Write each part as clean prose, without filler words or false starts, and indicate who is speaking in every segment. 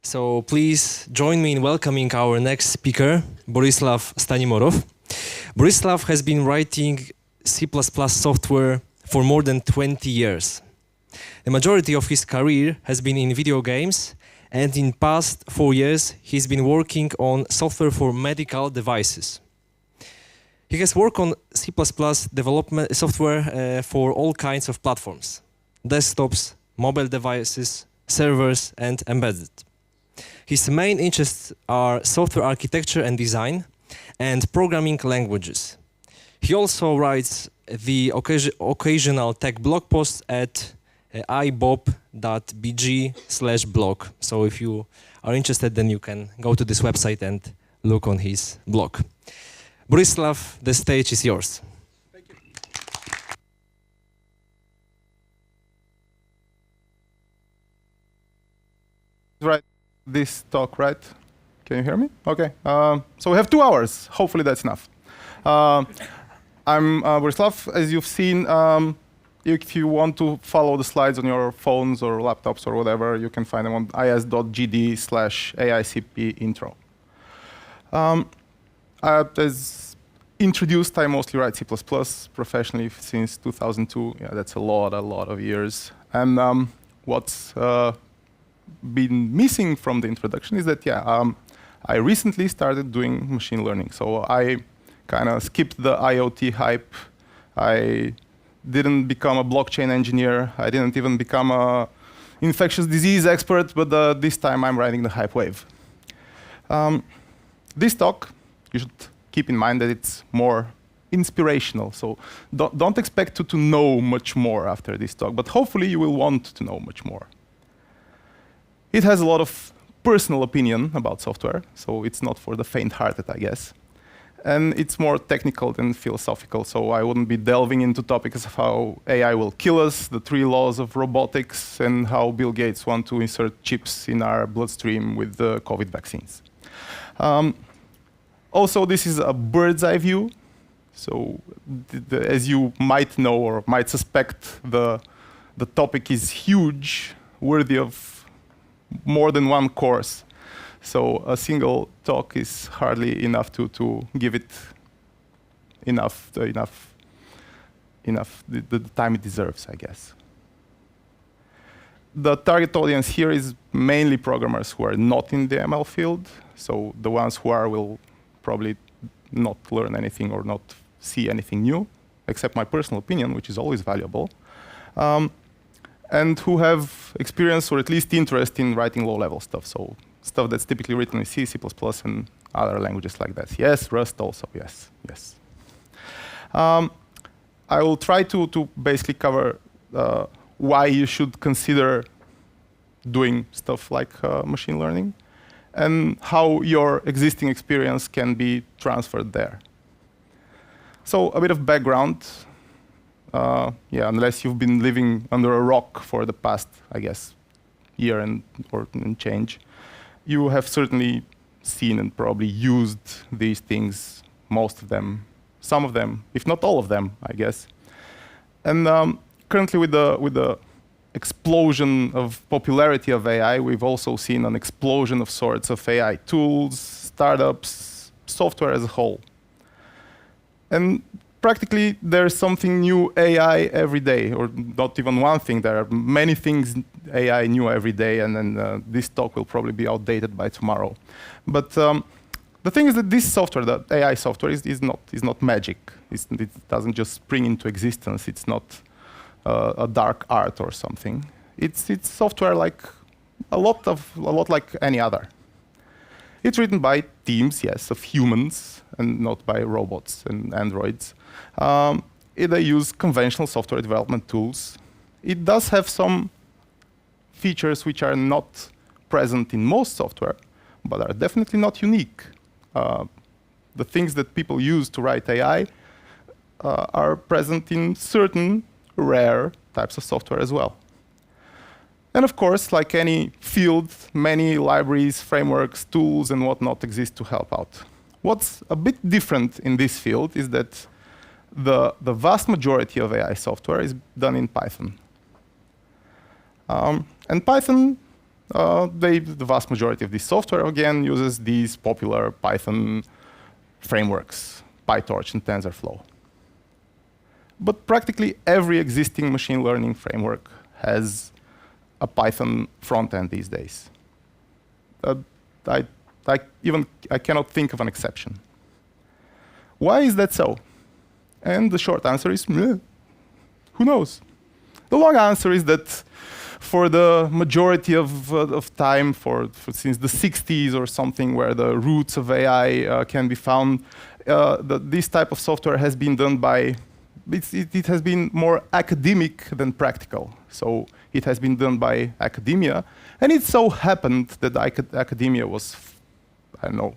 Speaker 1: So please join me in welcoming our next speaker, Borislav Stanimirov. Borislav has been writing C++ software for more than 20 years. The majority of his career has been in video games, and in past 4 years he's been working on software for medical devices. He has worked on C++ development software for all kinds of platforms: desktops, mobile devices, servers, and embedded. His main interests are software architecture and design, and programming languages. He also writes the occasional tech blog posts at ibob.bg/blog. So if you are interested, then you can go to this website and look on his blog. Borislav, the stage is yours.
Speaker 2: Thank you. Right, this talk, right? Can you hear me? Okay. So we have 2 hours. Hopefully that's enough. I'm Borislav. As you've seen, if you want to follow the slides on your phones or laptops or whatever, you can find them on is.gd/AICP-intro. As introduced, I mostly write C++ professionally since 2002. Yeah, that's a lot of years. And what's been missing from the introduction is that, I recently started doing machine learning. So I kind of skipped the IoT hype. I didn't become a blockchain engineer. I didn't even become a infectious disease expert, but this time I'm riding the hype wave. This talk, you should keep in mind that it's more inspirational. So don't expect to know much more after this talk, but hopefully you will want to know much more. It has a lot of personal opinion about software, so it's not for the faint-hearted, I guess. And it's more technical than philosophical, so I wouldn't be delving into topics of how AI will kill us, the 3 laws of robotics, and how Bill Gates wants to insert chips in our bloodstream with the COVID vaccines. Also, this is a bird's eye view. So as you might know or might suspect, the topic is huge, worthy of more than 1 course. So a single talk is hardly enough to give it the time it deserves, I guess. The target audience here is mainly programmers who are not in the ML field. So the ones who are will probably not learn anything or not see anything new, except my personal opinion, which is always valuable. And who have experience or at least interest in writing low-level stuff. So stuff that's typically written in C, C++, and other languages like that. Yes, Rust also, yes. I will try to basically cover why you should consider doing stuff like machine learning and how your existing experience can be transferred there. So a bit of background. Unless you've been living under a rock for the past, I guess, year and change, you have certainly seen and probably used these things, most of them, some of them, if not all of them, I guess. And currently with the explosion of popularity of AI, we've also seen an explosion of sorts of AI tools, startups, software as a whole. And practically, there's something new AI every day, or not even one thing. There are many things AI new every day, and then this talk will probably be outdated by tomorrow. But the thing is that this software, the AI software, is not magic. It doesn't just spring into existence. It's not a dark art or something. It's software like a lot like any other. It's written by teams, yes, of humans, and not by robots and androids. They use conventional software development tools. It does have some features which are not present in most software, but are definitely not unique. The things that people use to write AI are present in certain rare types of software as well. And of course, like any field, many libraries, frameworks, tools, and whatnot exist to help out. What's a bit different in this field is that the vast majority of AI software is done in Python. And Python the vast majority of this software, again, uses these popular Python frameworks, PyTorch and TensorFlow. But practically every existing machine learning framework has a Python front end these days. I cannot think of an exception. Why is that so? And the short answer is, meh, who knows? The long answer is that for the majority of time, since the 60s or something, where the roots of AI can be found, this type of software has been done by, it has been more academic than practical. So it has been done by academia. And it so happened that academia was, I don't know,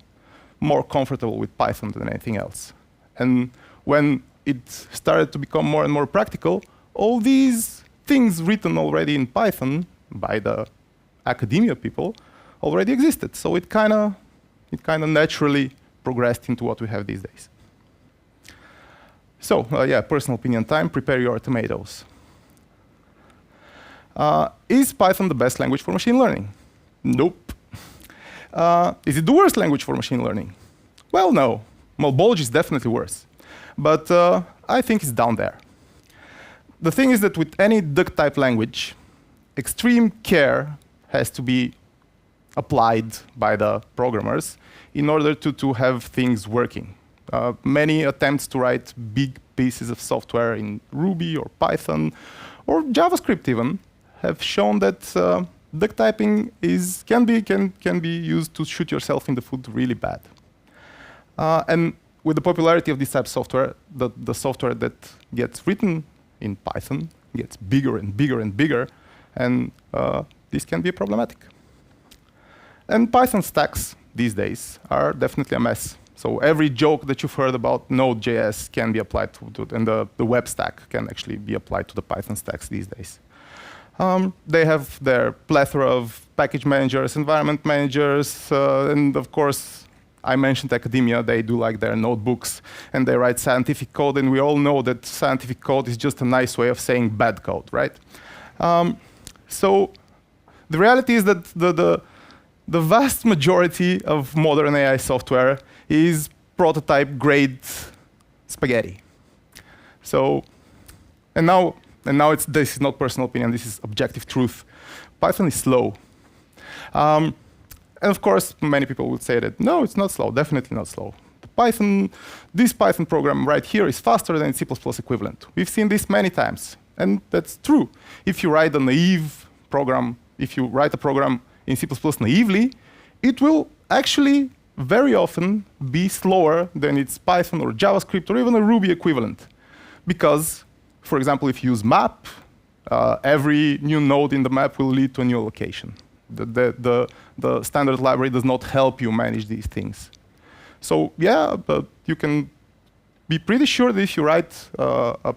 Speaker 2: more comfortable with Python than anything else. And when it started to become more and more practical, all these things written already in Python by the academia people already existed. So it kind of naturally progressed into what we have these days. So yeah, personal opinion time, prepare your tomatoes. Is Python the best language for machine learning? Nope. Is it the worst language for machine learning? Well, no. Bolge is definitely worse. But I think it's down there. The thing is that with any duck-type language, extreme care has to be applied by the programmers in order to have things working. Many attempts to write big pieces of software in Ruby or Python or JavaScript even have shown that duck typing can be used to shoot yourself in the foot really bad. And with the popularity of this type of software, the software that gets written in Python gets bigger and bigger and bigger, and this can be problematic. And Python stacks these days are definitely a mess. So every joke that you've heard about Node.js can be applied to and the web stack can actually be applied to the Python stacks these days. They have their plethora of package managers, environment managers, and of course, I mentioned academia. They do like their notebooks, and they write scientific code, and we all know that scientific code is just a nice way of saying bad code, right? So the reality is that the vast majority of modern AI software is prototype-grade spaghetti. So, and now this is not personal opinion, this is objective truth. Python is slow. And of course, many people would say that, no, it's not slow, definitely not slow. This Python program right here is faster than its C++ equivalent. We've seen this many times, and that's true. If you write a naive program, if you write a program in C++ naively, it will actually very often be slower than its Python or JavaScript or even a Ruby equivalent. Because, for example, if you use map, every new node in the map will lead to a new location. The standard library does not help you manage these things. So yeah, but you can be pretty sure that if you write a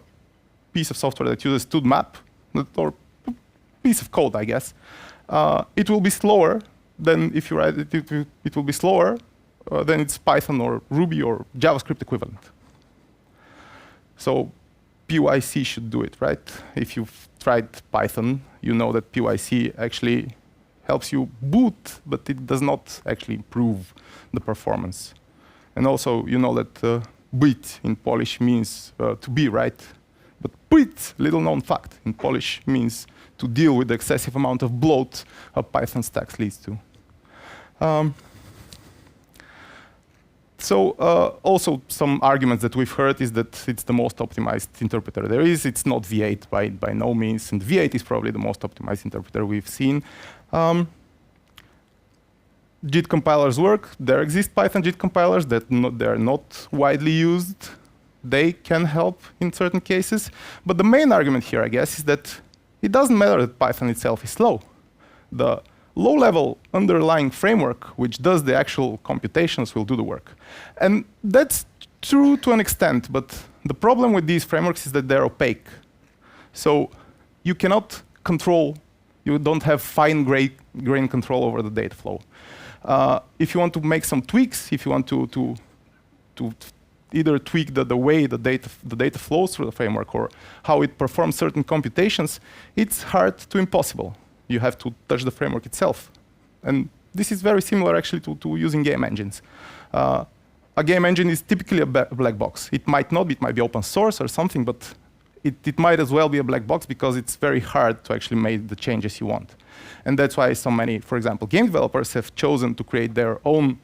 Speaker 2: piece of software that uses studmap, or a piece of code, I guess, it will be slower than if you write it will be slower than its Python or Ruby or JavaScript equivalent. So PYC should do it, right? If you've tried Python, you know that PYC actually helps you boot, but it does not actually improve the performance. And also, you know that być in Polish means to be, right? But być, little known fact, in Polish means to deal with the excessive amount of bloat a Python stack leads to. Also some arguments that we've heard is that it's the most optimized interpreter there is. It's not V8 by no means, and V8 is probably the most optimized interpreter we've seen. JIT compilers work. There exist Python JIT compilers that they're not widely used. They can help in certain cases. But the main argument here, I guess, is that it doesn't matter that Python itself is slow. The low-level underlying framework, which does the actual computations, will do the work. And that's true to an extent, but the problem with these frameworks is that they're opaque. So you cannot control, you don't have fine-grained control over the data flow. If you want to make some tweaks, if you want to either tweak the way the data flows through the framework or how it performs certain computations, it's hard to impossible. You have to touch the framework itself. And this is very similar actually to using game engines. A game engine is typically a black box. It might not be, it might be open source or something, but it might as well be a black box because it's very hard to actually make the changes you want. And that's why so many, for example, game developers have chosen to create their own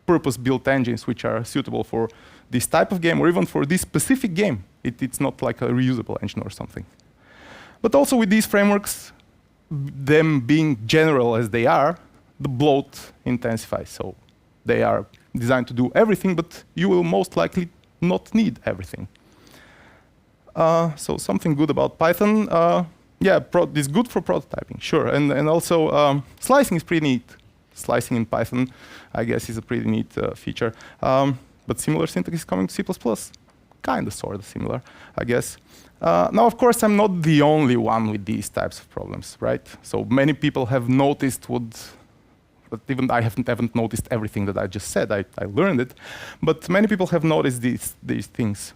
Speaker 2: purpose-built engines which are suitable for this type of game or even for this specific game. It's not like a reusable engine or something. But also with these frameworks, them being general as they are, the bloat intensifies. So they are designed to do everything, but you will most likely not need everything. So something good about Python. Yeah, it's good for prototyping, sure. And also slicing is pretty neat. Slicing in Python, I guess, is a pretty neat feature. But similar syntax is coming to C++. Kind of, sort of similar, I guess. Now, of course, I'm not the only one with these types of problems, right? So many people have noticed but even I haven't noticed everything that I just said. I learned it. But many people have noticed these things.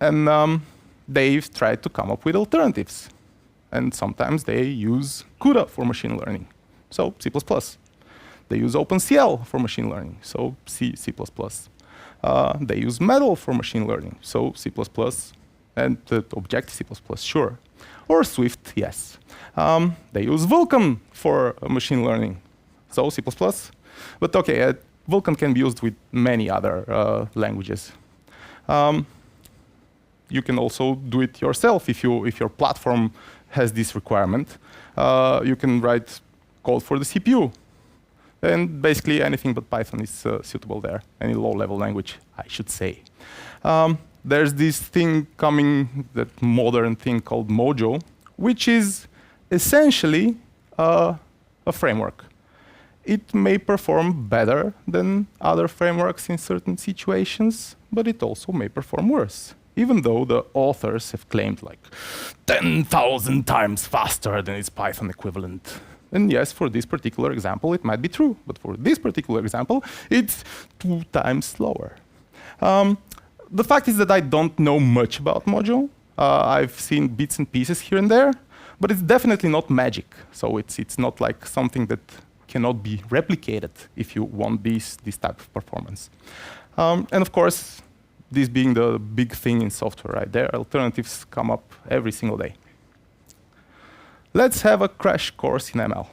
Speaker 2: And they've tried to come up with alternatives. And sometimes they use CUDA for machine learning, so C++. They use OpenCL for machine learning, so C++. They use Metal for machine learning, so C++. And Objective-C++, sure. Or Swift, yes. They use Vulkan for machine learning, so C++. But OK, Vulkan can be used with many other languages. You can also do it yourself if your platform has this requirement. You can write code for the CPU. And basically anything but Python is suitable there. Any low-level language, I should say. There's this thing coming, that modern thing called Mojo, which is essentially a framework. It may perform better than other frameworks in certain situations, but it also may perform worse, even though the authors have claimed like 10,000 times faster than its Python equivalent. And yes, for this particular example, it might be true, but for this particular example, it's 2 times slower. The fact is that I don't know much about Mojo. I've seen bits and pieces here and there, but it's definitely not magic. So it's not like something that cannot be replicated if you want this type of performance. And of course, this being the big thing in software, right there, alternatives come up every single day. Let's have a crash course in ML.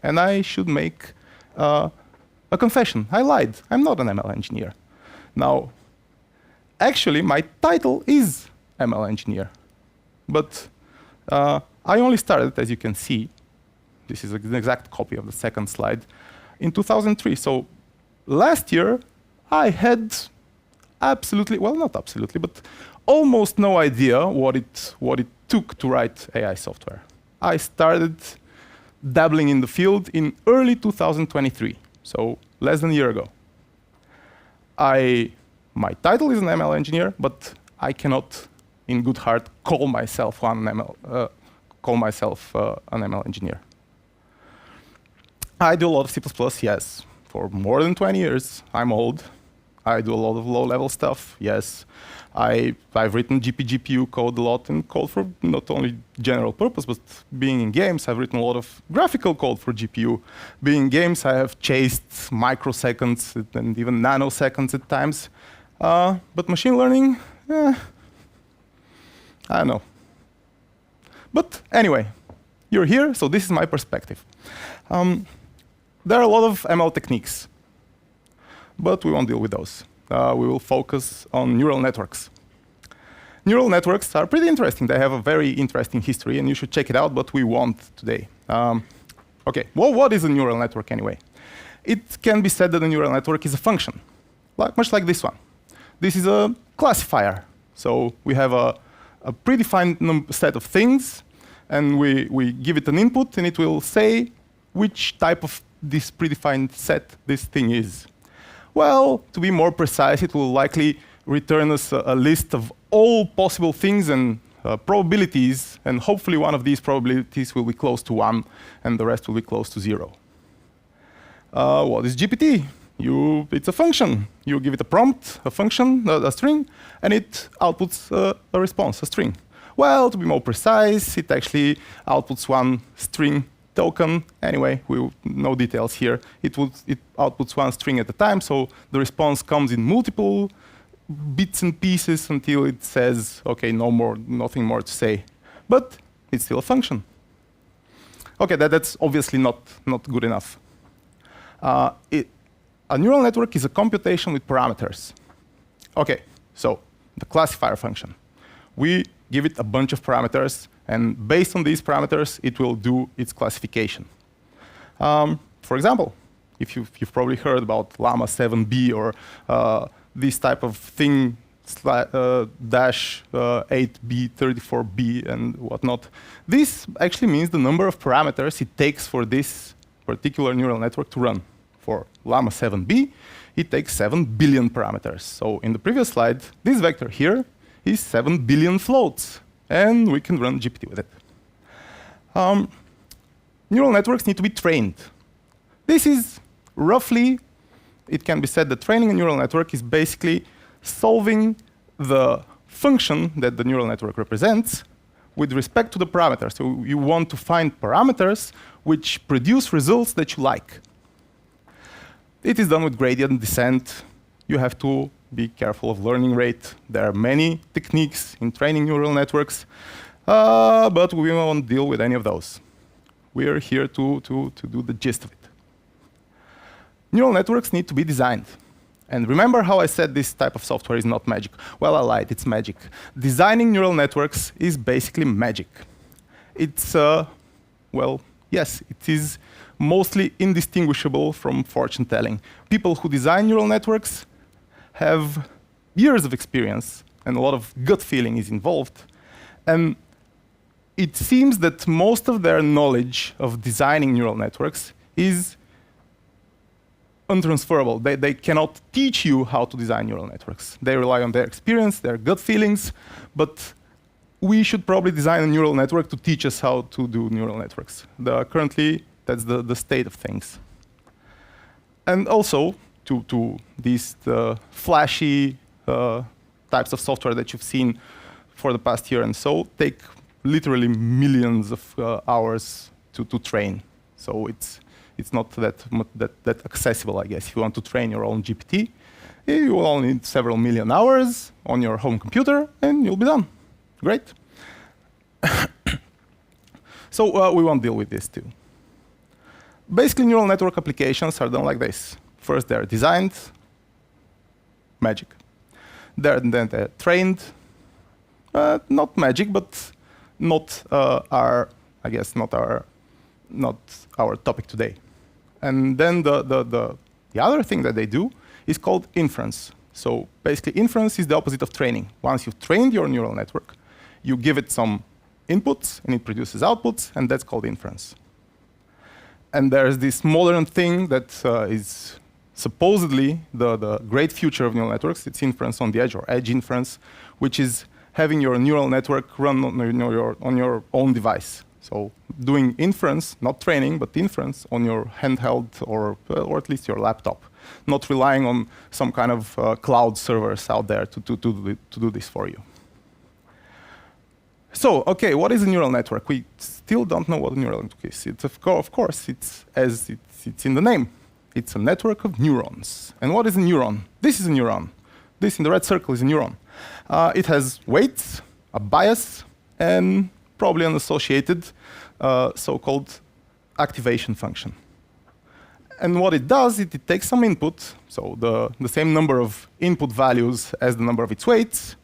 Speaker 2: And I should make a confession. I lied. I'm not an ML engineer. Now, actually, my title is ML engineer. But I only started, as you can see, this is an exact copy of the second slide, in 2003. So last year, I had absolutely, well, not absolutely, but almost no idea what it took to write AI software. I started dabbling in the field in early 2023, so less than a year ago. My title is an ML engineer, but I cannot, in good heart, call myself an ML engineer. I do a lot of C++, yes, for more than 20 years. I'm old. I do a lot of low-level stuff, yes. I've written GPU code a lot, and code for not only general purpose, but being in games, I've written a lot of graphical code for GPU. Being in games, I have chased microseconds and even nanoseconds at times. But machine learning, I don't know. But anyway, you're here, so this is my perspective. There are a lot of ML techniques, but we won't deal with those. We will focus on neural networks. Neural networks are pretty interesting. They have a very interesting history, and you should check it out, but we won't today. OK, well, what is a neural network anyway? It can be said that a neural network is a function, much like this one. This is a classifier. So we have a predefined set of things, and we give it an input, and it will say which type of this predefined set this thing is. Well, to be more precise, it will likely return us a list of all possible things and probabilities, and hopefully one of these probabilities will be close to 1, and the rest will be close to 0. What is GPT? It's a function. You give it a prompt, a function, a string, and it outputs a response, a string. Well, to be more precise, it actually outputs one string token. Anyway, no details here. It outputs one string at a time, so the response comes in multiple bits and pieces until it says, okay, nothing more to say. But it's still a function. Okay, that's obviously not good enough. A neural network is a computation with parameters. Okay, so the classifier function. We give it a bunch of parameters, and based on these parameters, it will do its classification. For example, if you've probably heard about Llama 7B or this type of thing, dash 8B, 34B, and whatnot. This actually means the number of parameters it takes for this particular neural network to run. For Llama 7B, it takes 7 billion parameters. So in the previous slide, this vector here is 7 billion floats, and we can run GPT with it. Neural networks need to be trained. This is roughly, it can be said that training a neural network is basically solving the function that the neural network represents with respect to the parameters. So you want to find parameters which produce results that you like. It is done with gradient descent. You have to be careful of learning rate. There are many techniques in training neural networks, but we won't deal with any of those. We are here to do the gist of it. Neural networks need to be designed. And remember how I said this type of software is not magic? Well, I lied, it's magic. Designing neural networks is basically magic. It's, well, yes, it is mostly indistinguishable from fortune telling. People who design neural networks have years of experience, and a lot of gut feeling is involved. And it seems that most of their knowledge of designing neural networks is untransferable. They cannot teach you how to design neural networks. They rely on their experience, their gut feelings, but we should probably design a neural network to teach us how to do neural networks. Currently, that's the state of things. And also, to these flashy types of software that you've seen for the past year and so, take literally millions of hours to train. So it's not that accessible, I guess. If you want to train your own GPT, you will only need several million hours on your home computer, and you'll be done. Great. So we won't deal with this too. Basically, neural network applications are done like this. First, they're designed, magic. Then they're trained, not magic, but not our topic today. And then the other thing that they do is called inference. So basically, inference is the opposite of training. Once you've trained your neural network, you give it some inputs, and it produces outputs, and that's called inference. And there's this modern thing that is supposedly the great future of neural networks. It's inference on the edge, or edge inference, which is having your neural network run on your own device. So doing inference, not training, but inference on your handheld or at least your laptop, not relying on some kind of cloud servers out there to do this for you. So, okay, what is a neural network? We still don't know what a neural network is. Of course, it's in the name. It's a network of neurons. And what is a neuron? This is a neuron. This in the red circle is a neuron. It has weights, a bias, and probably an associated so-called activation function. And what it does, it takes some input, so the same number of input values as the number of its weights.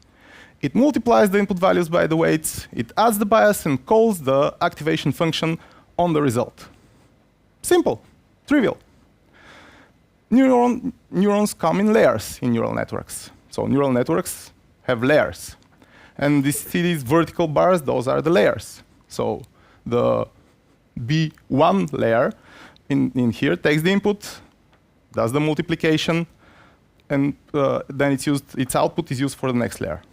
Speaker 2: It multiplies the input values by the weights. It adds the bias and calls the activation function on the result. Simple, trivial. Neurons come in layers in neural networks. So neural networks have layers. And see these vertical bars, those are the layers. So the B1 layer in here takes the input, does the multiplication, and then its output is used for the next layer.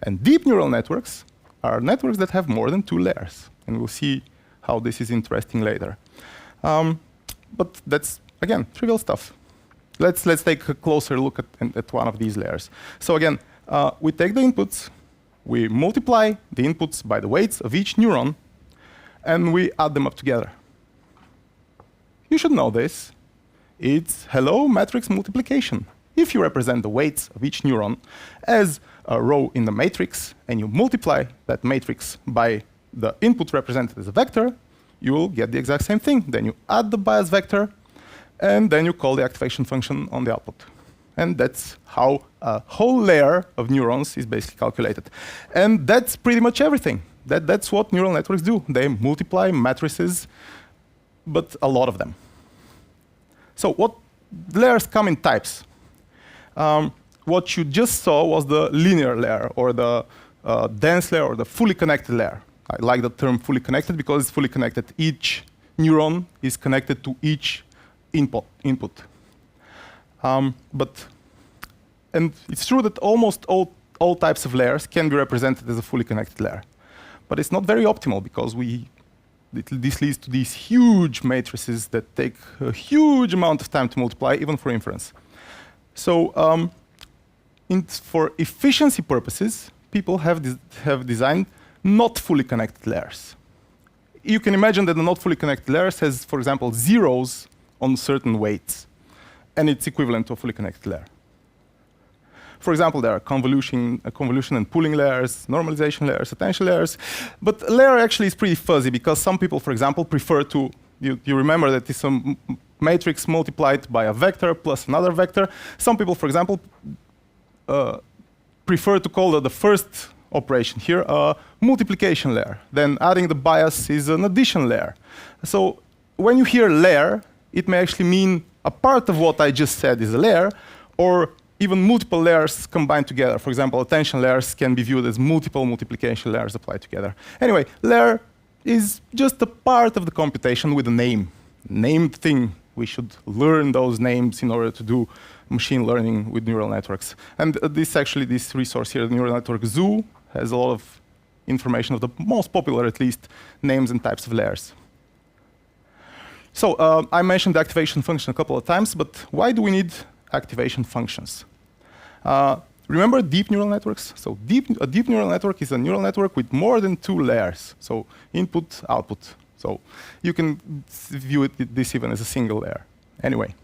Speaker 2: And deep neural networks are networks that have more than 2 layers. And we'll see how this is interesting later. But that's, again, trivial stuff. Let's take a closer look at one of these layers. So again, we take the inputs, we multiply the inputs by the weights of each neuron, and we add them up together. You should know this. It's hello matrix multiplication. If you represent the weights of each neuron as a row in the matrix, and you multiply that matrix by the input represented as a vector, you will get the exact same thing. Then you add the bias vector, and then you call the activation function on the output. And that's how a whole layer of neurons is basically calculated. And that's pretty much everything. That's what neural networks do. They multiply matrices, but a lot of them. So what layers come in types. What you just saw was the linear layer, or the dense layer, or the fully connected layer. I like the term fully connected because it's fully connected. Each neuron is connected to each input. And it's true that almost all types of layers can be represented as a fully connected layer. But it's not very optimal because this leads to these huge matrices that take a huge amount of time to multiply, even for inference. So for efficiency purposes, people have designed not fully connected layers. You can imagine that the not fully connected layers has, for example, zeros on certain weights, and it's equivalent to a fully connected layer. For example, there are convolution and pooling layers, normalization layers, attention layers. But a layer actually is pretty fuzzy because some people, for example, prefer to, you remember that it's a matrix multiplied by a vector plus another vector. Some people, for example, prefer to call the first operation here a multiplication layer. Then adding the bias is an addition layer. So when you hear layer, it may actually mean a part of what I just said is a layer, or even multiple layers combined together. For example, attention layers can be viewed as multiple multiplication layers applied together. Anyway, layer is just a part of the computation with a name. Named thing. We should learn those names in order to do machine learning with neural networks. And this resource here, the Neural Network Zoo, has a lot of information of the most popular, at least, names and types of layers. So I mentioned the activation function a couple of times, but why do we need activation functions? Remember deep neural networks? So a deep neural network is a neural network with more than 2 layers. So input, output. So you can view this even as a single layer. Anyway,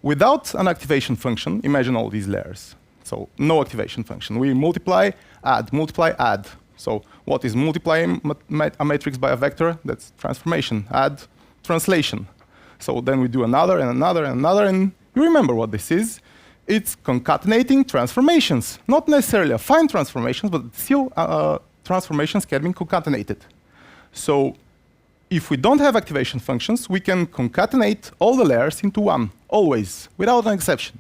Speaker 2: without an activation function, imagine all these layers. So no activation function. We multiply, add. So what is multiplying a matrix by a vector? That's transformation. Add, translation. So then we do another and another and another, and you remember what this is. It's concatenating transformations. Not necessarily affine transformations, but still transformations can be concatenated. So if we don't have activation functions, we can concatenate all the layers into one, always, without an exception.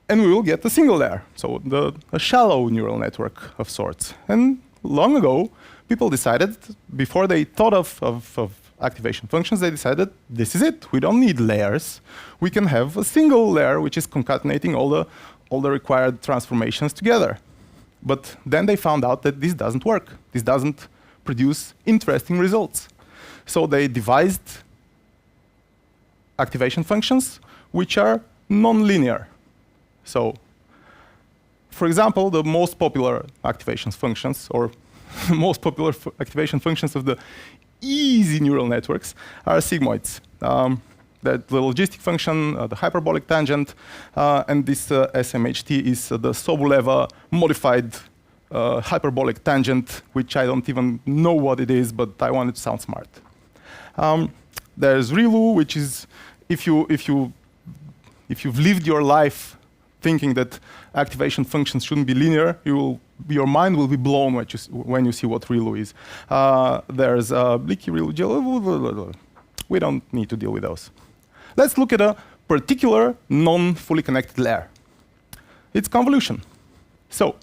Speaker 2: And we will get a single layer, so a shallow neural network of sorts. And long ago, people decided, before they thought of activation functions, they decided, this is it. We don't need layers. We can have a single layer which is concatenating all the required transformations together. But then they found out that this doesn't work. This doesn't produce interesting results. So they devised activation functions which are non-linear. So, for example, the most popular activation functions, or most popular activation functions of the easy neural networks are sigmoids. The logistic function, the hyperbolic tangent, and this SMHT is the Sobolev modified hyperbolic tangent, which I don't even know what it is, but I want it to sound smart. There's ReLU, which is if you've lived your life thinking that activation functions shouldn't be linear, your mind will be blown when you see what ReLU is. There's Leaky ReLU. We don't need to deal with those. Let's look at a particular non-fully connected layer. It's convolution. So,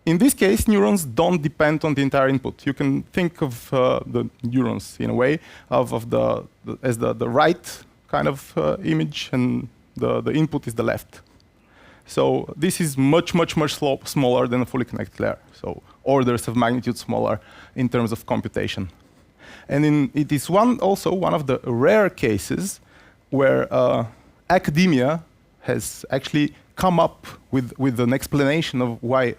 Speaker 2: in this case, neurons don't depend on the entire input. You can think of the neurons in a way as the right kind of image, and the input is the left. So this is much smaller than a fully connected layer. So orders of magnitude smaller in terms of computation. And it is also one of the rare cases where academia has actually come up with an explanation of why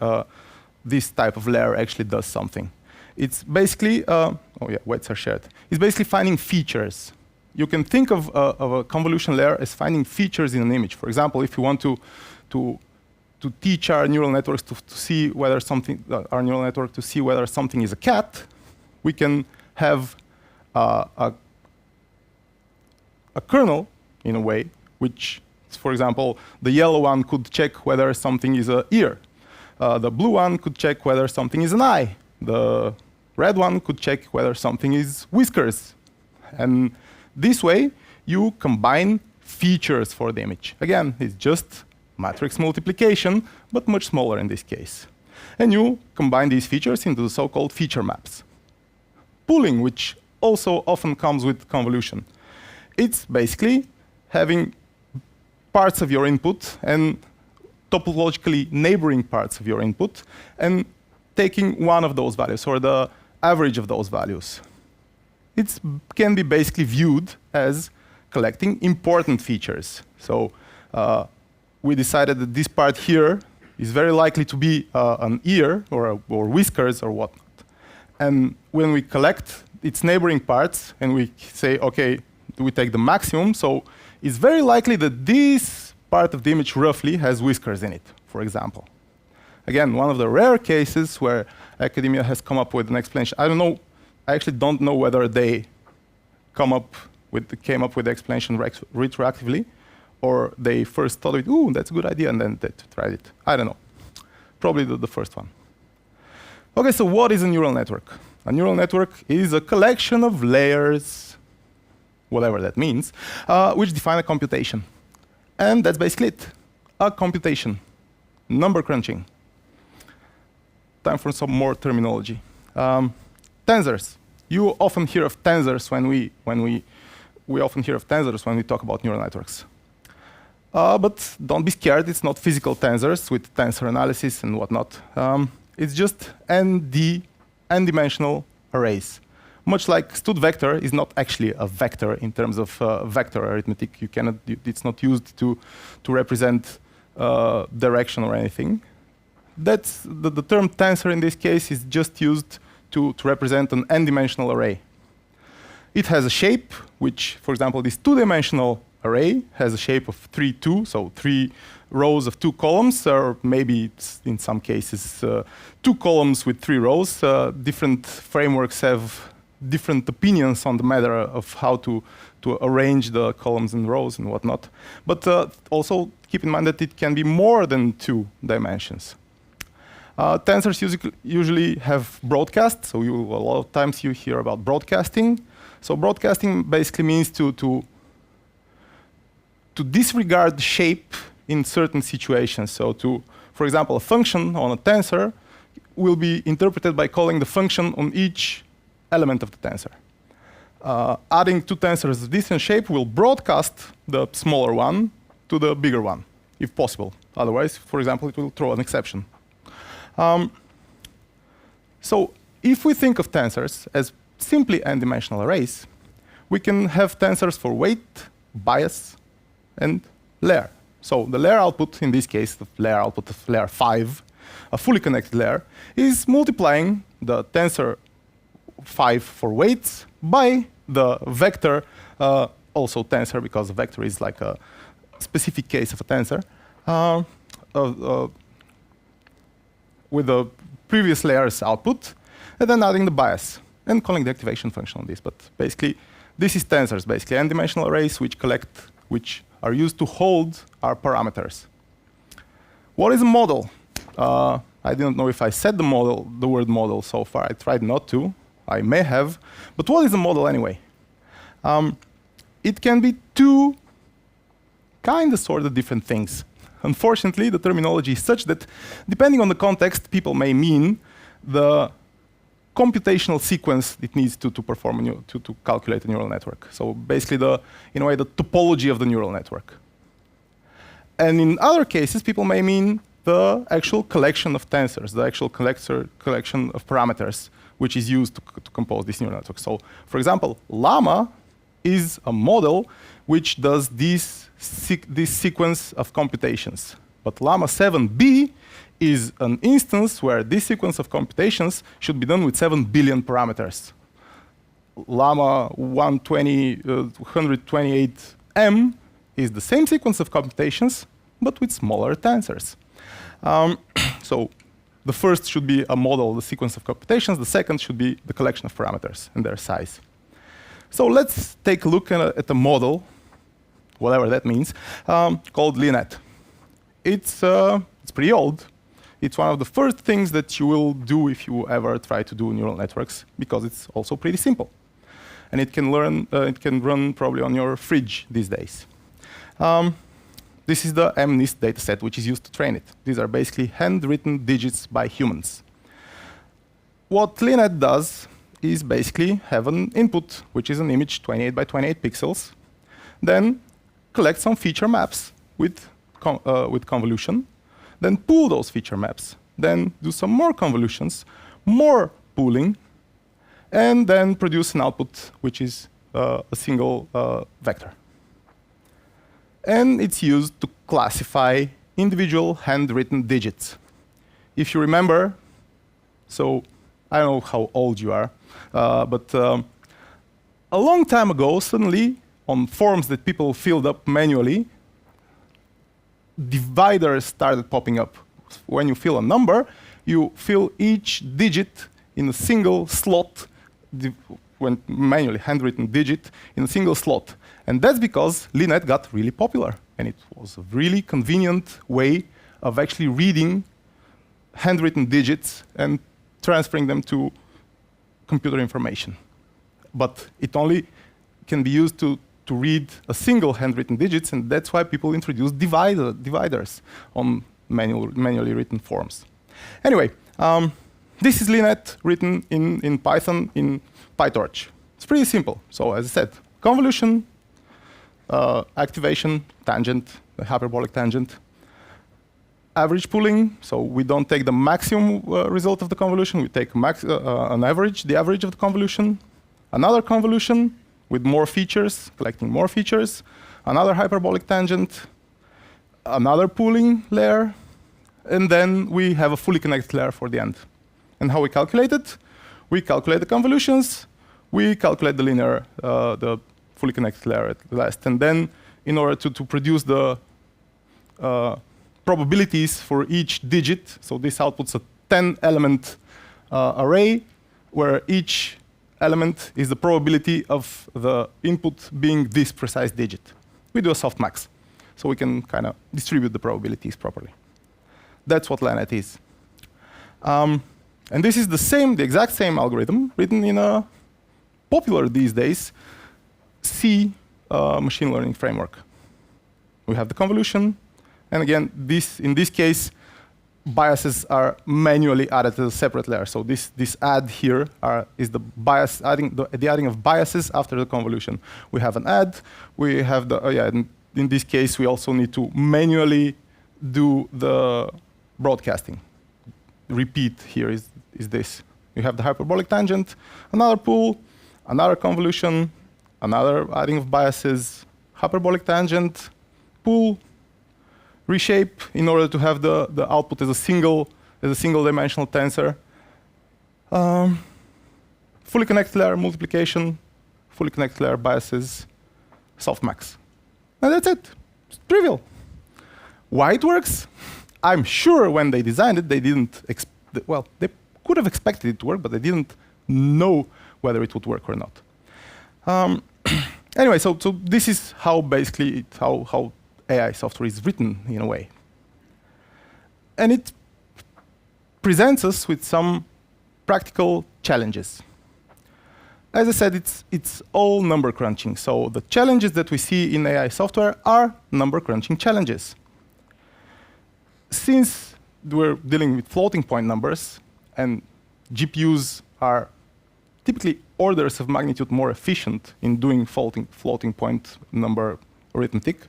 Speaker 2: this type of layer actually does something. It's basically, weights are shared. It's basically finding features. You can think of a convolution layer as finding features in an image. For example, if you want to teach our neural networks to see whether something, our neural network to see whether something is a cat, we can have a kernel, in a way, which, for example, the yellow one could check whether something is an ear. The blue one could check whether something is an eye. The red one could check whether something is whiskers. And this way, you combine features for the image. Again, it's just matrix multiplication, but much smaller in this case. And you combine these features into the so-called feature maps. Pooling, which also often comes with convolution. It's basically having parts of your input and topologically neighboring parts of your input and taking one of those values or the average of those values. It can be basically viewed as collecting important features. So we decided that this part here is very likely to be an ear or whiskers or whatnot. And when we collect its neighboring parts and we say, OK, we take the maximum, so it's very likely that this part of the image roughly has whiskers in it, for example. Again, one of the rare cases where academia has come up with an explanation. I don't know, I actually don't know whether they came up with the explanation retroactively, or they first thought of it, ooh, that's a good idea, and then they tried it. I don't know. Probably the first one. OK, so what is a neural network? A neural network is a collection of layers, whatever that means, which define a computation. And that's basically it, a computation, number crunching. Time for some more terminology. Tensors. You often hear of tensors we often hear of tensors when we talk about neural networks. But don't be scared, it's not physical tensors with tensor analysis and whatnot. It's just n-dimensional arrays. Much like stud vector is not actually a vector in terms of vector arithmetic. It's not used to represent direction or anything. That's the term tensor in this case is just used to represent an n-dimensional array. It has a shape, which, for example, this two-dimensional array has a shape of 3, 2, so 3 rows of 2 columns, or maybe it's in some cases 2 columns with 3 rows. Different frameworks have different opinions on the matter of how to arrange the columns and rows and whatnot. But also keep in mind that it can be more than 2 dimensions. Tensors usually have broadcast, so a lot of times you hear about broadcasting. So broadcasting basically means to disregard shape in certain situations. So for example, a function on a tensor will be interpreted by calling the function on each element of the tensor. Adding 2 tensors of different shape will broadcast the smaller one to the bigger one, if possible. Otherwise, for example, it will throw an exception. So if we think of tensors as simply n-dimensional arrays, we can have tensors for weight, bias, and layer. So the layer output, in this case, the layer output of layer 5, a fully connected layer, is multiplying the tensor 5 for weights by the vector, also tensor, because the vector is like a specific case of a tensor, with the previous layer's output, and then adding the bias and calling the activation function on this. But basically, this is tensors, basically n-dimensional arrays which are used to hold our parameters. What is a model? I didn't know if I said the word model so far. I tried not to. I may have. But what is a model anyway? It can be 2 kind of sort of different things. Unfortunately, the terminology is such that, depending on the context, people may mean the computational sequence it needs to perform to calculate a neural network. So basically, in a way, the topology of the neural network. And in other cases, people may mean the actual collection of tensors, the actual collection of parameters, which is used to compose this neural network. So, for example, llama is a model which does this sequence of computations. But Llama 7B is an instance where this sequence of computations should be done with 7 billion parameters. Llama 128M is the same sequence of computations, but with smaller tensors. So the first should be a model, the sequence of computations. The second should be the collection of parameters and their size. So let's take a look at a model, whatever that means, called LINET. It's pretty old. It's one of the first things that you will do if you ever try to do neural networks, because it's also pretty simple. And it can run probably on your fridge these days. This is the MNIST dataset, which is used to train it. These are basically handwritten digits by humans. What LINET does is basically have an input, which is an image 28 by 28 pixels, then collect some feature maps with convolution, then pool those feature maps, then do some more convolutions, more pooling, and then produce an output, which is a single vector. And it's used to classify individual handwritten digits. If you remember, so I don't know how old you are, but a long time ago, suddenly, on forms that people filled up manually, dividers started popping up. When you fill a number, you fill each digit in a single slot, when manually handwritten digit in a single slot. And that's because LINET got really popular. And it was a really convenient way of actually reading handwritten digits and transferring them to computer information. But it only can be used to read a single handwritten digits, and that's why people introduced dividers on manually written forms. Anyway, this is LINET written in Python in PyTorch. It's pretty simple. So as I said, convolution, activation, tangent, the hyperbolic tangent, average pooling. So we don't take the maximum result of the convolution. We take an average, the average of the convolution, another convolution with more features, collecting more features, another hyperbolic tangent, another pooling layer, and then we have a fully connected layer for the end. And how we calculate it? We calculate the convolutions, we calculate the linear, the fully connected layer at last. And then in order to produce the probabilities for each digit, so this outputs a 10-element array, where each element is the probability of the input being this precise digit. We do a softmax, so we can kind of distribute the probabilities properly. That's what LINET is. And this is the exact same algorithm written in a popular these days C machine learning framework. We have the convolution, and again, in this case, biases are manually added to a separate layer. So this add here is the bias the adding of biases after the convolution. We have an add. We have in this case, we also need to manually do the broadcasting. Repeat here is this. You have the hyperbolic tangent, another pool, another convolution, another adding of biases, hyperbolic tangent, pool, reshape in order to have the output as a single dimensional tensor. Fully connected layer multiplication, fully connected layer biases, softmax. And that's it. It's trivial. Why it works? I'm sure when they designed it, they didn't they could have expected it to work, but they didn't know whether it would work or not. Anyway, so this is how basically how AI software is written in a way. And it presents us with some practical challenges. As I said, it's all number crunching. So the challenges that we see in AI software are number crunching challenges. Since we're dealing with floating point numbers, and GPUs are typically orders of magnitude more efficient in doing floating point number arithmetic,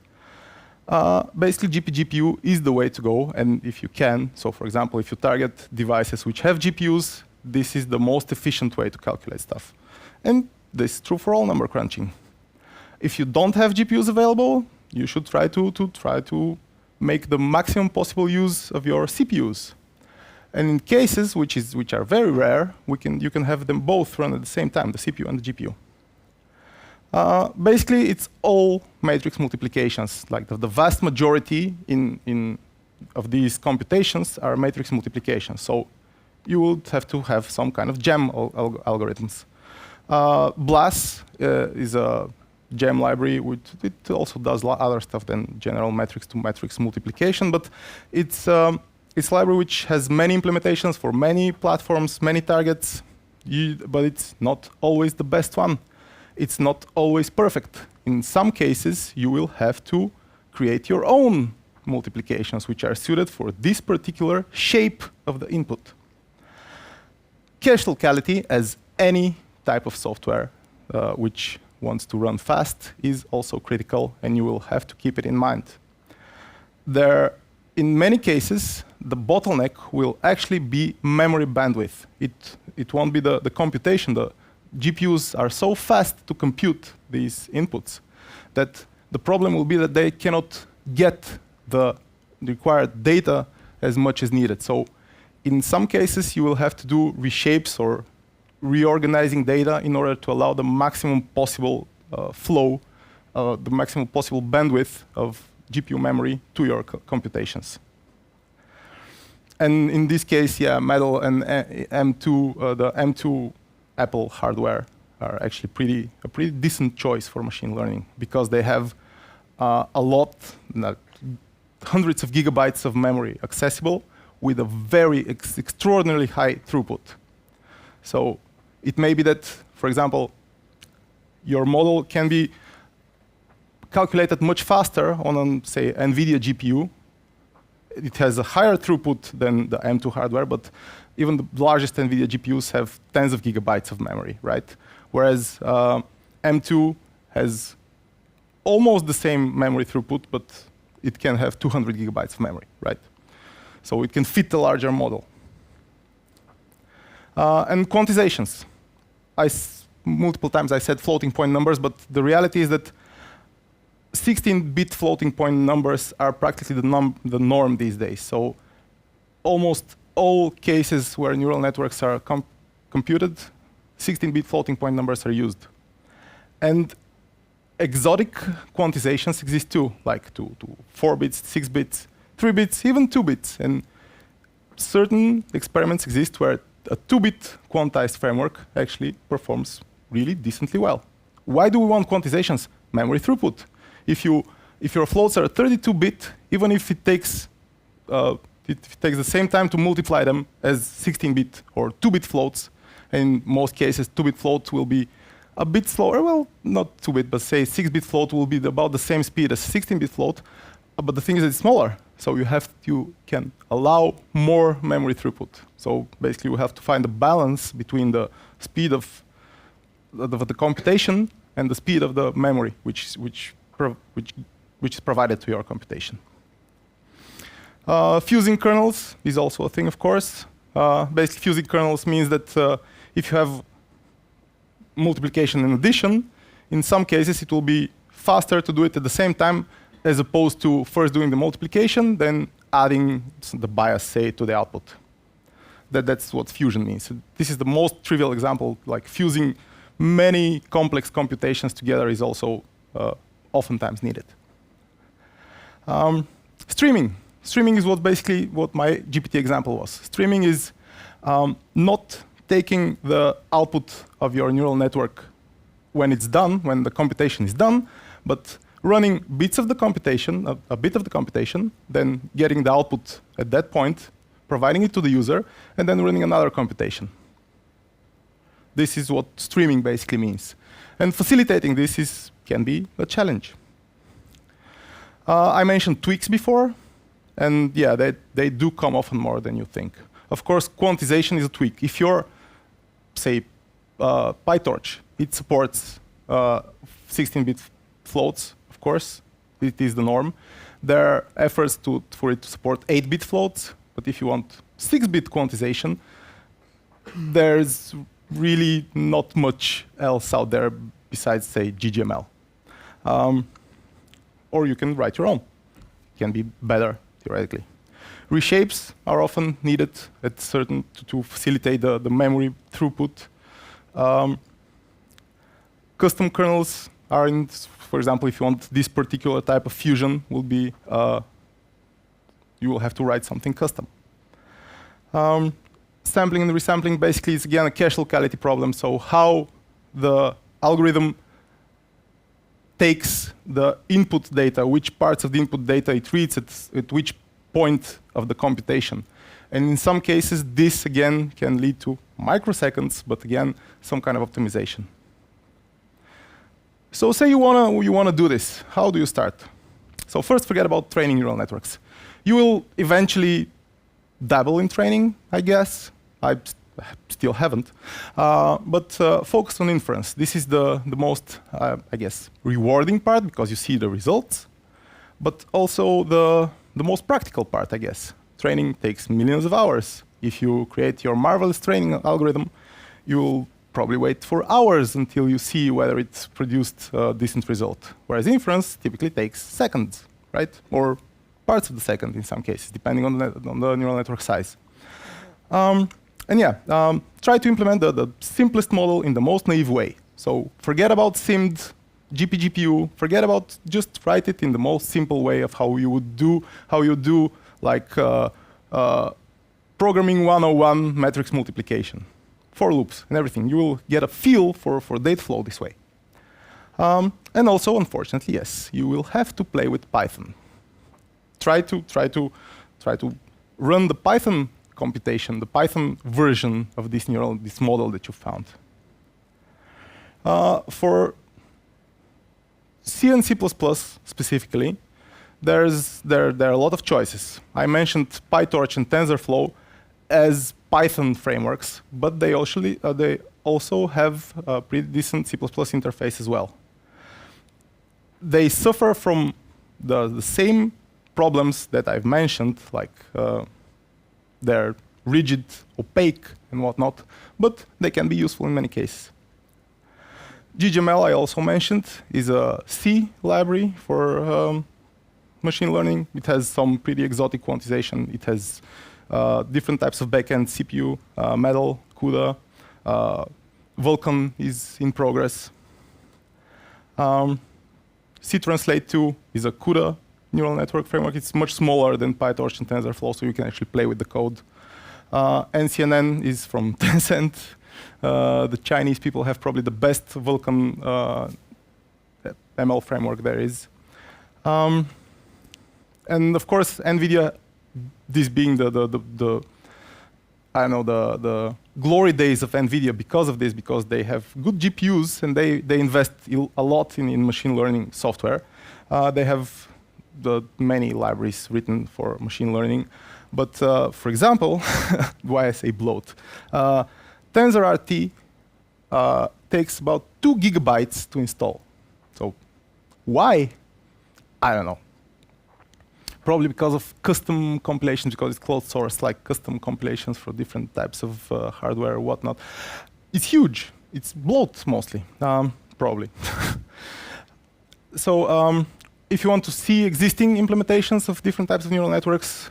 Speaker 2: basically GPU is the way to go. And if you can, so for example, if you target devices which have GPUs, this is the most efficient way to calculate stuff. And this is true for all number crunching. If you don't have GPUs available, you should try to make the maximum possible use of your CPUs. And in cases which are very rare, you can have them both run at the same time, the CPU and the GPU. Basically, it's all matrix multiplications. Like the vast majority of these computations are matrix multiplications. So you would have to have some kind of gem algorithms. BLAS is a gem library. It also does other stuff than general matrix-to-matrix multiplication, but it's a library which has many implementations for many platforms, many targets, but it's not always the best one. It's not always perfect. In some cases, you will have to create your own multiplications, which are suited for this particular shape of the input. Cache locality, as any type of software which wants to run fast, is also critical, and you will have to keep it in mind. In many cases, the bottleneck will actually be memory bandwidth. It won't be the computation. The GPUs are so fast to compute these inputs that the problem will be that they cannot get the required data as much as needed. So in some cases, you will have to do reshapes or reorganizing data in order to allow the maximum possible flow, the maximum possible bandwidth of GPU memory to your computations. And in this case, yeah, Metal and the M2 Apple hardware are actually a pretty decent choice for machine learning because they have hundreds of gigabytes of memory accessible with a very extraordinarily high throughput. So it may be that, for example, your model can be calculated much faster on, say, NVIDIA GPU. It has a higher throughput than the M2 hardware, but even the largest NVIDIA GPUs have tens of gigabytes of memory, right? Whereas M2 has almost the same memory throughput, but it can have 200 gigabytes of memory, right? So it can fit a larger model. And quantizations. Multiple times I said floating point numbers, but the reality is that 16-bit floating point numbers are practically the norm these days. So almost all cases where neural networks are computed, 16-bit floating point numbers are used. And exotic quantizations exist too, like to 4 bits, 6 bits, 3 bits, even 2 bits. And certain experiments exist where a 2-bit quantized framework actually performs really decently well. Why do we want quantizations? Memory throughput. If your floats are 32-bit, even if it takes the same time to multiply them as 16-bit or 2-bit floats, in most cases 2-bit floats will be a bit slower. Well, not 2-bit, but say 6-bit float will be about the same speed as 16-bit float. But the thing is, it's smaller, so you can allow more memory throughput. So basically, you have to find a balance between the speed of the computation and the speed of the memory, which is provided to your computation. Fusing kernels is also a thing, of course. Basically, fusing kernels means that if you have multiplication and addition, in some cases it will be faster to do it at the same time as opposed to first doing the multiplication, then adding the bias, say, to the output. That's what fusion means. This is the most trivial example, like fusing many complex computations together is also oftentimes needed. Streaming. Streaming is basically what my GPT example was. Streaming is not taking the output of your neural network when it's done, when the computation is done, but running bits of the computation, a bit of the computation, then getting the output at that point, providing it to the user, and then running another computation. This is what streaming basically means. And facilitating this can be a challenge. I mentioned tweaks before, and yeah, they do come often more than you think. Of course, quantization is a tweak. If you're, say, PyTorch, it supports 16-bit floats, of course. It is the norm. There are efforts for it to support 8-bit floats, but if you want 6-bit quantization, there's really not much else out there besides, say, GGML. Or you can write your own. can be better, theoretically. Reshapes are often needed at certain to facilitate the memory throughput. Custom kernels are in, for example, if you want this particular type of fusion, will be you will have to write something custom. Sampling and resampling basically is again a cache locality problem. So how the algorithm takes the input data, which parts of the input data it reads at which point of the computation. And in some cases, this again can lead to microseconds, but again, some kind of optimization. So say you wanna do this. How do you start? So first, forget about training neural networks. You will eventually dabble in training, I guess. I still haven't. But focus on inference. This is the most, I guess, rewarding part because you see the results, but also the most practical part, I guess. Training takes millions of hours. If you create your marvelous training algorithm, you'll probably wait for hours until you see whether it's produced a decent result. Whereas inference typically takes seconds, right? Or parts of the second in some cases, depending on the neural network size. Try to implement the simplest model in the most naive way. So forget about SIMD, GPGPU, forget about, just write it in the most simple way of how you do like programming 101 matrix multiplication, for loops and everything. You will get a feel for data flow this way. And also, unfortunately, yes, you will have to play with Python. Try to run the Python computation, the Python version of this model that you found. For C and C++ specifically, there are a lot of choices. I mentioned PyTorch and TensorFlow as Python frameworks, but they also have a pretty decent C++ interface as well. They suffer from the same problems that I've mentioned, like they're rigid, opaque, and whatnot, but they can be useful in many cases. GGML, I also mentioned, is a C library for machine learning. It has some pretty exotic quantization. It has different types of backend, CPU, Metal, CUDA. Vulkan is in progress. ctranslate2 is a CUDA neural network framework. It's much smaller than PyTorch and TensorFlow, so you can actually play with the code. NCNN is from Tencent. The Chinese people have probably the best Vulkan ML framework there is. And of course, NVIDIA, this being the glory days of NVIDIA because of this, because they have good GPUs and they invest a lot in machine learning software. They have many libraries written for machine learning. But for example, why I say bloat, TensorRT takes about 2 gigabytes to install. So why? I don't know. Probably because of custom compilations, because it's closed source, like custom compilations for different types of hardware or whatnot. It's huge. It's bloat mostly, probably. So if you want to see existing implementations of different types of neural networks,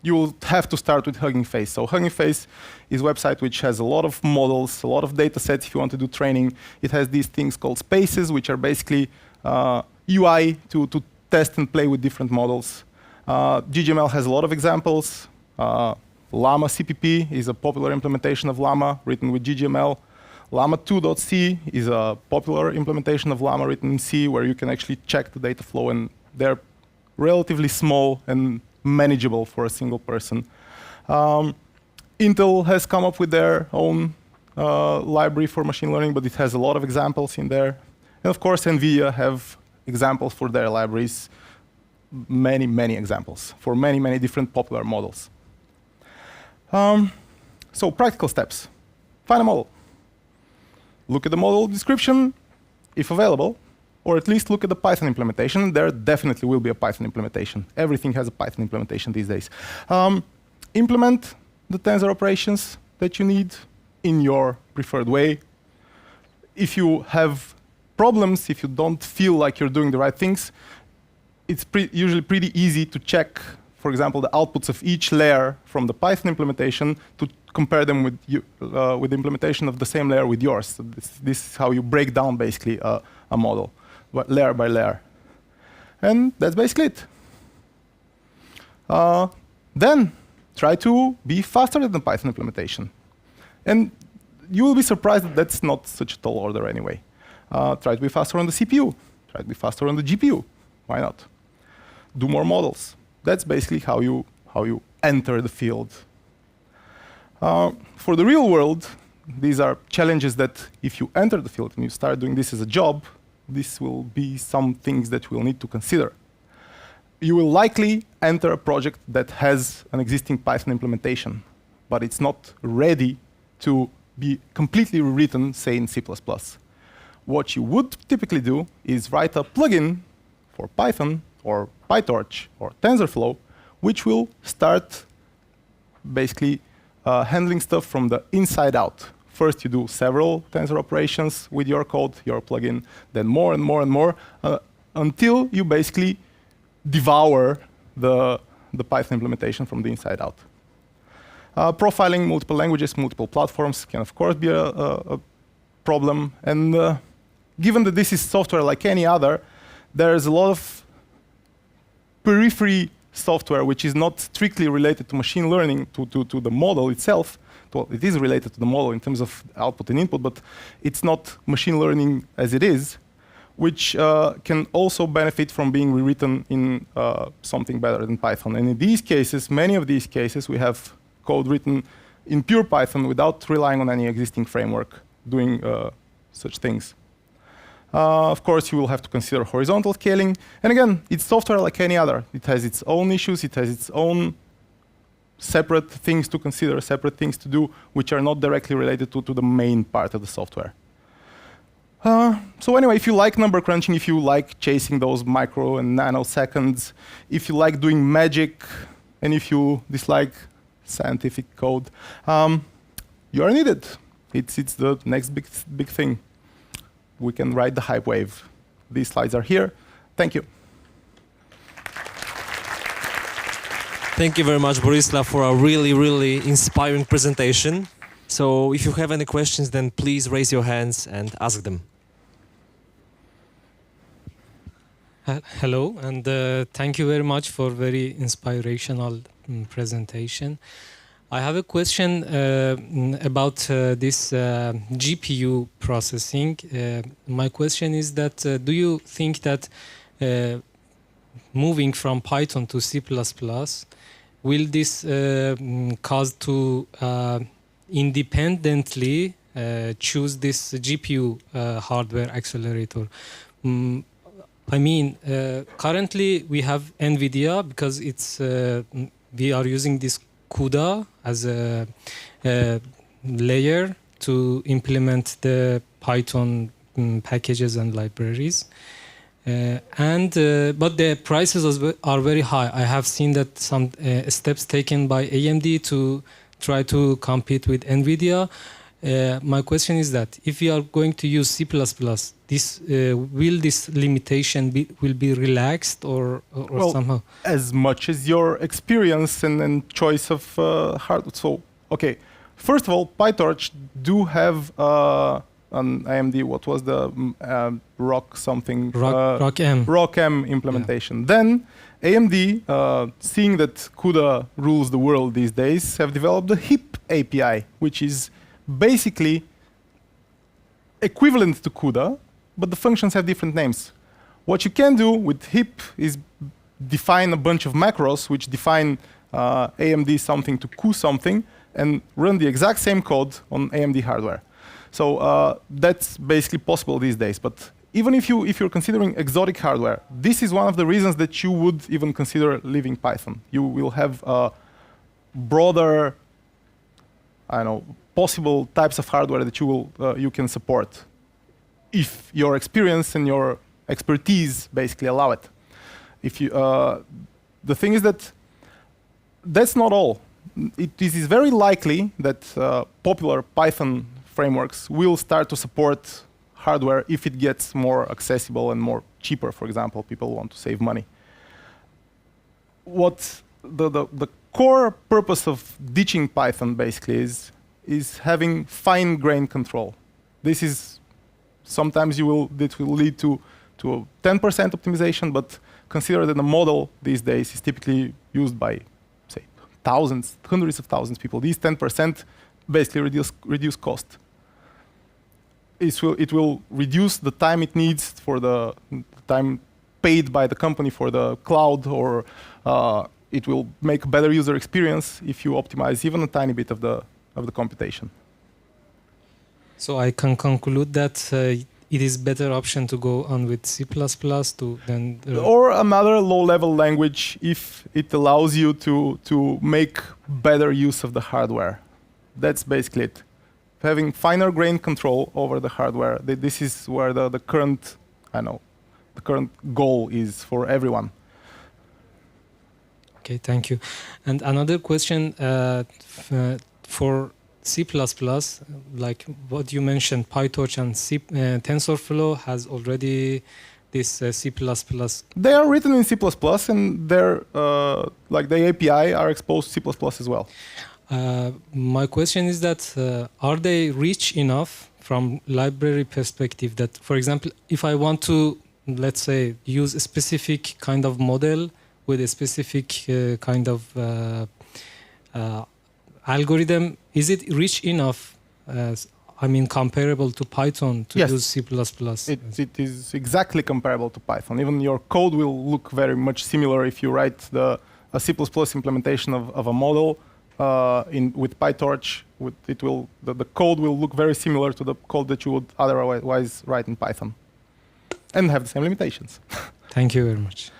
Speaker 2: you will have to start with Hugging Face. So Hugging Face is a website which has a lot of models, a lot of data sets if you want to do training. It has these things called spaces, which are basically UI to test and play with different models. GGML has a lot of examples. Llama CPP is a popular implementation of Llama written with GGML. Llama 2.c is a popular implementation of Llama written in C, where you can actually check the data flow, and they're relatively small and manageable for a single person. Intel has come up with their own library for machine learning, but it has a lot of examples in there. And of course, NVIDIA have examples for their libraries, many, many examples for many, many different popular models. So practical steps. Find a model. Look at the model description, if available, or at least look at the Python implementation. There definitely will be a Python implementation. Everything has a Python implementation these days. Implement the tensor operations that you need in your preferred way. If you have problems, if you don't feel like you're doing the right things, it's usually pretty easy to check, for example, the outputs of each layer from the Python implementation to compare them with the implementation of the same layer with yours. So this is how you break down basically a model, layer by layer. And that's basically it. Then try to be faster than the Python implementation. And you will be surprised that that's not such a tall order anyway. Try to be faster on the CPU. Try to be faster on the GPU. Why not? Do more models. That's basically how you enter the field. For the real world, these are challenges that if you enter the field and you start doing this as a job, this will be some things that we'll need to consider. You will likely enter a project that has an existing Python implementation, but it's not ready to be completely rewritten, say, in C++. What you would typically do is write a plugin for Python or PyTorch or TensorFlow, which will start basically handling stuff from the inside out. First, you do several tensor operations with your code, your plugin, then more and more and more, until you basically devour the Python implementation from the inside out. Profiling multiple languages, multiple platforms can, of course, be a problem. And given that this is software like any other, there's a lot of periphery software which is not strictly related to machine learning, to the model itself. Well, it is related to the model in terms of output and input, but it's not machine learning as it is, which can also benefit from being rewritten in something better than Python. And in these cases, many of these cases, we have code written in pure Python without relying on any existing framework doing such things. Of course, you will have to consider horizontal scaling. And again, it's software like any other. It has its own issues. It has its own separate things to consider, separate things to do, which are not directly related to the main part of the software. So anyway, if you like number crunching, if you like chasing those micro and nanoseconds, if you like doing magic, and if you dislike scientific code, you are needed. It's the next big thing. We can ride the hype wave. These slides are here. Thank you.
Speaker 1: Thank you very much, Borislav, for a really, really inspiring presentation. So if you have any questions, then please raise your hands and ask them.
Speaker 3: Hello, and thank you very much for very inspirational presentation. I have a question about this GPU processing. My question is that do you think that moving from Python to C++, will this cause to independently choose this GPU hardware accelerator? I mean, currently we have NVIDIA because it's we are using this CUDA as a layer to implement the Python packages and libraries. But the prices are very high. I have seen that some steps taken by AMD to try to compete with NVIDIA. My question is that if we are going to use C++, will this limitation will be relaxed or
Speaker 2: well,
Speaker 3: somehow?
Speaker 2: As much as your experience and choice of hardware. So, okay, first of all, PyTorch do have an AMD. What was the ROC something? ROC-M implementation. Yeah. Then AMD, seeing that CUDA rules the world these days, have developed the HIP API, which is basically equivalent to CUDA, but the functions have different names. What you can do with HIP is define a bunch of macros which define AMD something to Q something and run the exact same code on AMD hardware. So that's basically possible these days. But even if you're considering exotic hardware, this is one of the reasons that you would even consider leaving Python. You will have a broader, I don't know, possible types of hardware that you can support if your experience and your expertise basically allow it. If you, the thing is that that's not all. It is very likely that popular Python frameworks will start to support hardware if it gets more accessible and more cheaper. For example, people want to save money. what the core purpose of ditching Python basically is having fine-grained control. This is sometimes it will lead to a 10% optimization, but consider that the model these days is typically used by, say, thousands, hundreds of thousands of people. These 10% basically reduce cost. It will reduce the time it needs for the time paid by the company for the cloud, or it will make a better user experience if you optimize even a tiny bit of the computation.
Speaker 3: So I can conclude that it is better option to go on with C++ than
Speaker 2: or another low-level language if it allows you to make better use of the hardware. That's basically it. Having finer grained control over the hardware. This is where the current, the current goal is for everyone.
Speaker 3: Okay, thank you. And another question for C++, like what you mentioned, PyTorch and TensorFlow has already this C++.
Speaker 2: They are written in C++ and they're like the API are exposed to C++ as well.
Speaker 3: My question is that are they rich enough from library perspective that, for example, if I want to, let's say, use a specific kind of model with a specific kind of algorithm, is it rich enough, comparable to Python to
Speaker 2: Yes.
Speaker 3: use C++?
Speaker 2: It is exactly comparable to Python. Even your code will look very much similar if you write a C++ implementation of a model with PyTorch. The code will look very similar to the code that you would otherwise write in Python, and have the same limitations.
Speaker 3: Thank you very much.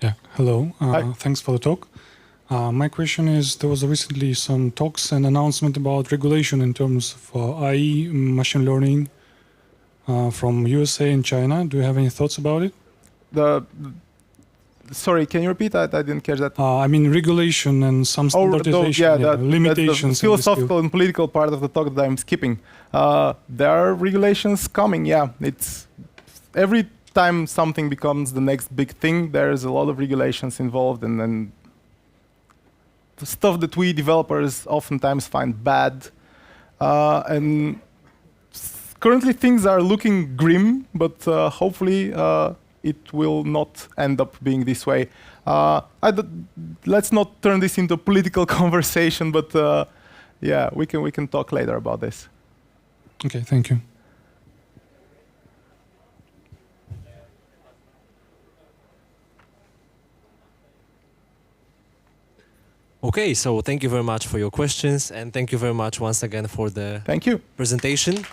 Speaker 4: Yeah, hello.
Speaker 2: Hi.
Speaker 4: Thanks for the talk. My question is, there was recently some talks and announcement about regulation in terms of AI, machine learning from USA and China. Do you have any thoughts about it?
Speaker 2: Sorry, can you repeat that? I didn't catch that.
Speaker 4: Regulation and some standardization, limitations.
Speaker 2: That's the philosophical and political part of the talk that I'm skipping. There are regulations coming, yeah. It's every time something becomes the next big thing, there's a lot of regulations involved, and then the stuff that we developers oftentimes find bad. And currently things are looking grim, but hopefully it will not end up being this way. Let's not turn this into a political conversation, but yeah, we can talk later about this.
Speaker 4: Okay, thank you.
Speaker 1: Okay, so thank you very much for your questions, and thank you very much once again for the
Speaker 2: Thank you.
Speaker 1: presentation.